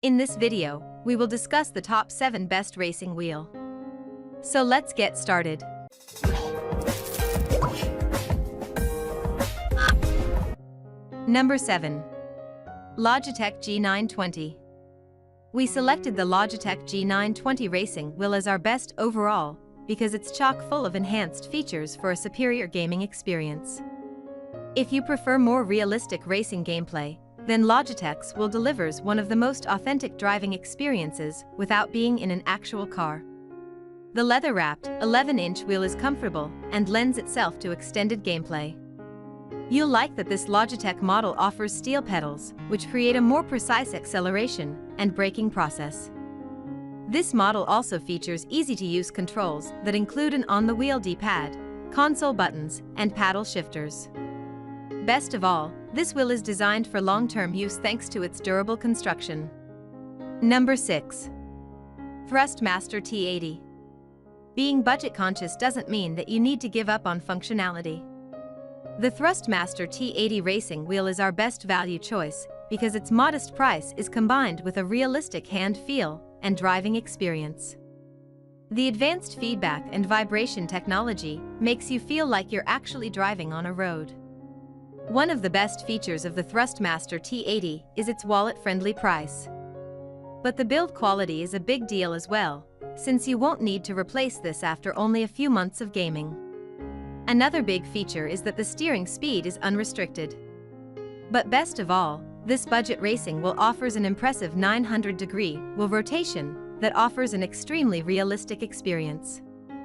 In this video, we will discuss the top 7 best racing wheel. So let's get started. Number 7. Logitech G923. We selected the Logitech G923 racing wheel as our best overall because it's chock full of enhanced features for a superior gaming experience. If you prefer more realistic racing gameplay, then Logitech's wheel delivers one of the most authentic driving experiences without being in an actual car. The leather-wrapped, 11-inch wheel is comfortable and lends itself to extended gameplay. You'll like that this Logitech model offers steel pedals, which create a more precise acceleration and braking process. This model also features easy-to-use controls that include an on-the-wheel D-pad, console buttons, and paddle shifters. Best of all, this wheel is designed for long-term use thanks to its durable construction. Number 6. Thrustmaster T80. Being budget-conscious doesn't mean that you need to give up on functionality. The Thrustmaster T80 racing wheel is our best value choice because its modest price is combined with a realistic hand feel and driving experience. The advanced feedback and vibration technology makes you feel like you're actually driving on a road. One of the best features of the Thrustmaster T80 is its wallet-friendly price. But the build quality is a big deal as well, since you won't need to replace this after only a few months of gaming. Another big feature is that the steering speed is unrestricted. But best of all, this budget racing wheel offers an impressive 900-degree wheel rotation that offers an extremely realistic experience.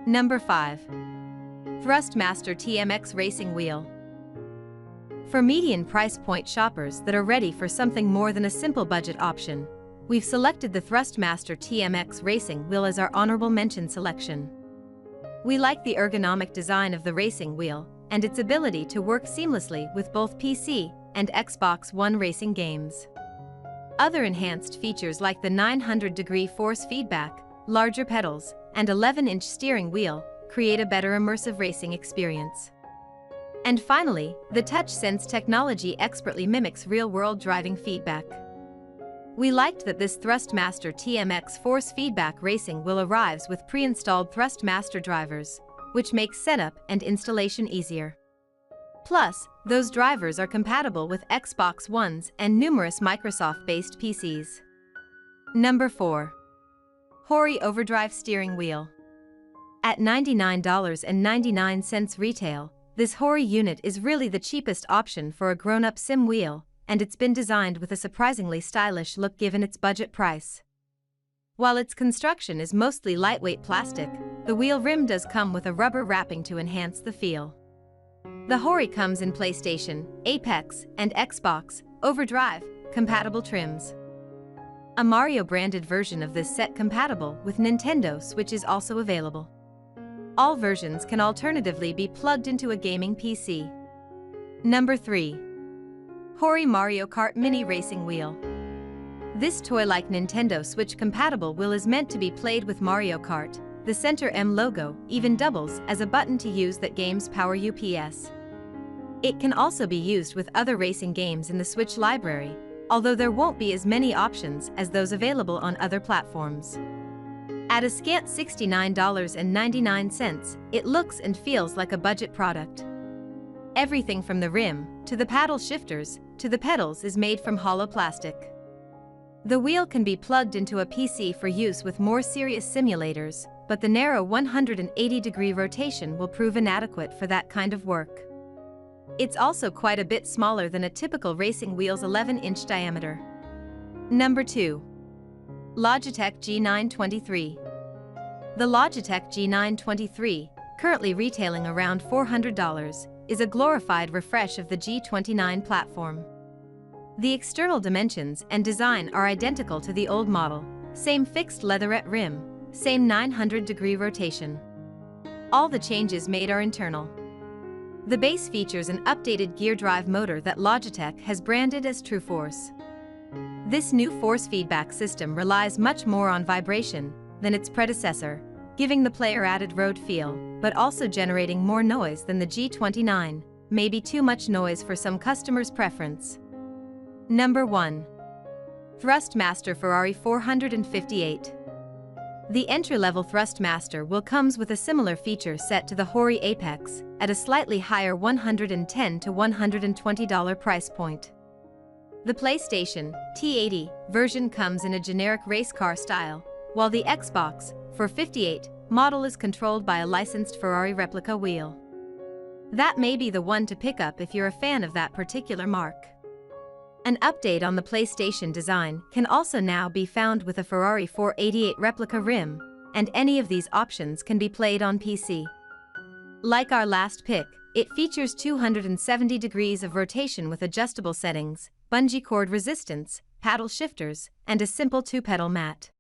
Number 5. Thrustmaster TMX Racing Wheel. For median price point shoppers that are ready for something more than a simple budget option, we've selected the Thrustmaster TMX Racing Wheel as our honorable mention selection. We like the ergonomic design of the racing wheel and its ability to work seamlessly with both PC and Xbox One racing games. Other enhanced features like the 900-degree force feedback, larger pedals, and 11-inch steering wheel create a better immersive racing experience. And finally, the TouchSense technology expertly mimics real-world driving feedback. We liked that this Thrustmaster TMX force feedback racing wheel arrives with pre-installed Thrustmaster drivers, which makes setup and installation easier. Plus, those drivers are compatible with Xbox Ones and numerous Microsoft-based PCs. Number 4. Hori Overdrive Steering Wheel. At $99.99 retail, this Hori unit is really the cheapest option for a grown-up sim wheel, and it's been designed with a surprisingly stylish look given its budget price. While its construction is mostly lightweight plastic, the wheel rim does come with a rubber wrapping to enhance the feel. The Hori comes in PlayStation, Apex, and Xbox, Overdrive, compatible trims. A Mario-branded version of this set compatible with Nintendo Switch is also available. All versions can alternatively be plugged into a gaming PC. Number 3. Hori Mario Kart Mini Racing Wheel. This toy-like Nintendo Switch-compatible wheel is meant to be played with Mario Kart. The center M logo even doubles as a button to use that game's power UPS. It can also be used with other racing games in the Switch library, although there won't be as many options as those available on other platforms. At a scant $69.99, it looks and feels like a budget product. Everything from the rim, to the paddle shifters, to the pedals is made from hollow plastic. The wheel can be plugged into a PC for use with more serious simulators, but the narrow 180-degree rotation will prove inadequate for that kind of work. It's also quite a bit smaller than a typical racing wheel's 11-inch diameter. Number 2. Logitech G923. The Logitech G923, currently retailing around $400, is a glorified refresh of the G29 platform. The external dimensions and design are identical to the old model, same fixed leatherette rim, same 900-degree rotation. All the changes made are internal. The base features an updated gear drive motor that Logitech has branded as TrueForce. This new force feedback system relies much more on vibration than its predecessor, giving the player added road feel, but also generating more noise than the G29, maybe too much noise for some customers' preference. Number 1. Thrustmaster Ferrari 458. The entry-level Thrustmaster will comes with a similar feature set to the Hori Apex, at a slightly higher $110 to $120 price point. The PlayStation T80 version comes in a generic race car style, while the Xbox 458 model is controlled by a licensed Ferrari replica wheel. That may be the one to pick up if you're a fan of that particular mark. An update on the PlayStation design can also now be found with a Ferrari 488 replica rim, and any of these options can be played on PC. Like our last pick, it features 270 degrees of rotation with adjustable settings, bungee cord resistance, paddle shifters, and a simple 2-pedal mat.